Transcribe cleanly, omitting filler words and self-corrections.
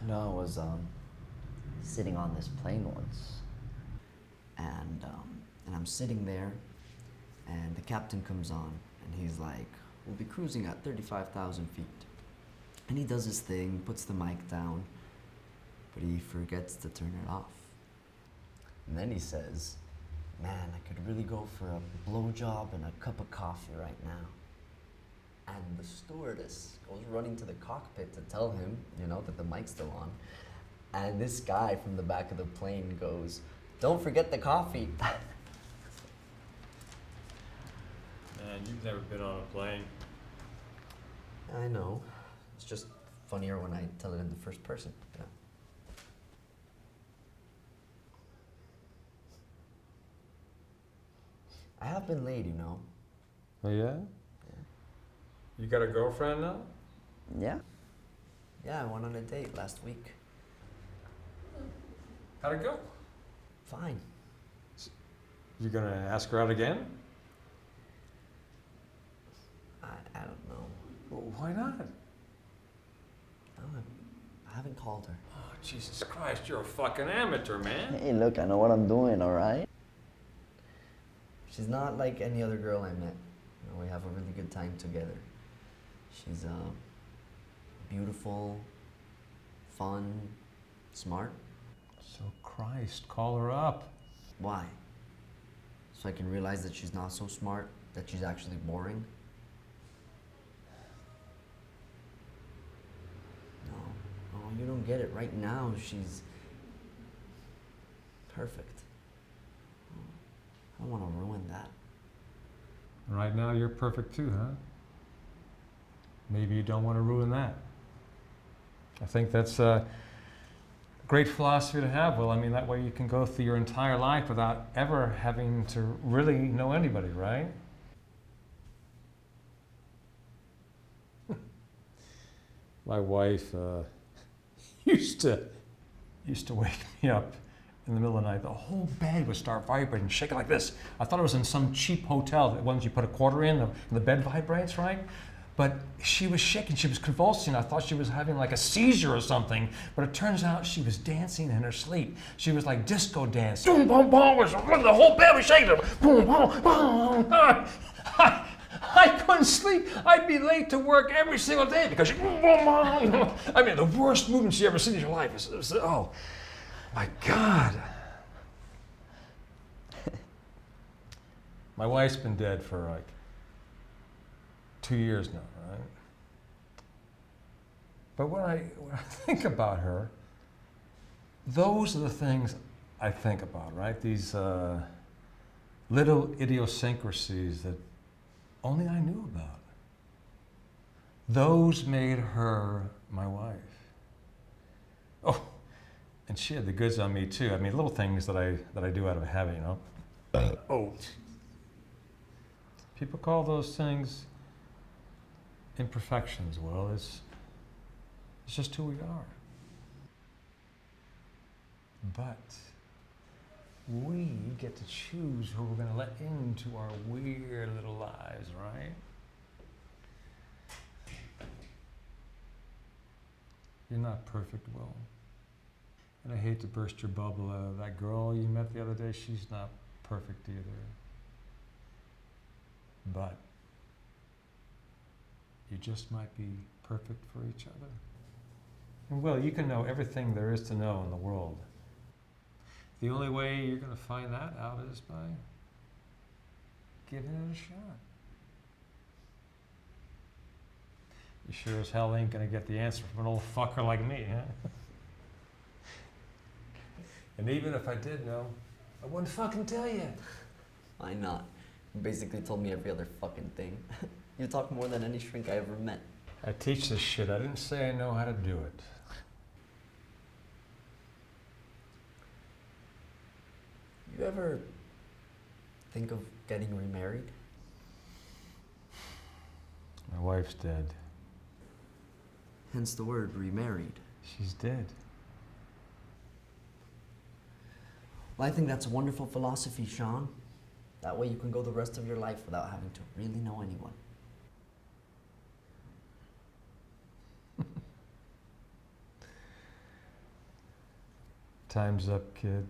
No, I was sitting on this plane once, and I'm sitting there, and the captain comes on, and he's like, "We'll be cruising at 35,000 feet." And he does his thing, puts the mic down, but he forgets to turn it off. And then he says, "Man, I could really go for a blowjob and a cup of coffee right now." And the stewardess goes running to the cockpit to tell him, that the mic's still on. And this guy from the back of the plane goes, "Don't forget the coffee." Man, you've never been on a plane. I know. It's just funnier when I tell it in the first person. Yeah. I have been late, Oh, yeah? You got a girlfriend now? Yeah. Yeah, I went on a date last week. How'd it go? Fine. You gonna ask her out again? I don't know. Well, why not? No, I haven't called her. Oh, Jesus Christ, you're a fucking amateur, man. Hey, look, I know what I'm doing, all right? She's not like any other girl I met. We have a really good time together. She's beautiful, fun, smart. So Christ, call her up. Why? So I can realize that she's not so smart, that she's actually boring? No, you don't get it. Right now, she's perfect. I don't want to ruin that. Right now, you're perfect too, huh? Maybe you don't want to ruin that. I think that's a great philosophy to have, Will. I mean, that way you can go through your entire life without ever having to really know anybody, right? My wife used to wake me up in the middle of the night. The whole bed would start vibrating, shaking like this. I thought it was in some cheap hotel, the ones you put a quarter in, and the bed vibrates, right? But she was shaking, she was convulsing. I thought she was having like a seizure or something, but it turns out she was dancing in her sleep. She was like disco dancing. Boom, boom, boom, the whole bed was shaking. Boom, boom, boom. I couldn't sleep. I'd be late to work every single day because she, boom, boom, boom. I mean, the worst movement you ever seen in your life. Oh, my God. My wife's been dead for like 2 years now, right? But when I think about her, those are the things I think about, right? These little idiosyncrasies that only I knew about. Those made her my wife. Oh, and she had the goods on me too. I mean, little things that I do out of habit, Oh. People call those things imperfections. Well, it's just who we are. But we get to choose who we're going to let into our weird little lives, right? You're not perfect, Will. And I hate to burst your bubble. That girl you met the other day, she's not perfect either. But you just might be perfect for each other. And Will, you can know everything there is to know in the world. The only way you're going to find that out is by giving it a shot. You sure as hell ain't going to get the answer from an old fucker like me, huh? And even if I did know, I wouldn't fucking tell you. Why not? You basically told me every other fucking thing. You talk more than any shrink I ever met. I teach this shit. I didn't say I know how to do it. You ever think of getting remarried? My wife's dead. Hence the word remarried. She's dead. Well, I think that's a wonderful philosophy, Sean. That way you can go the rest of your life without having to really know anyone. Time's up, kid.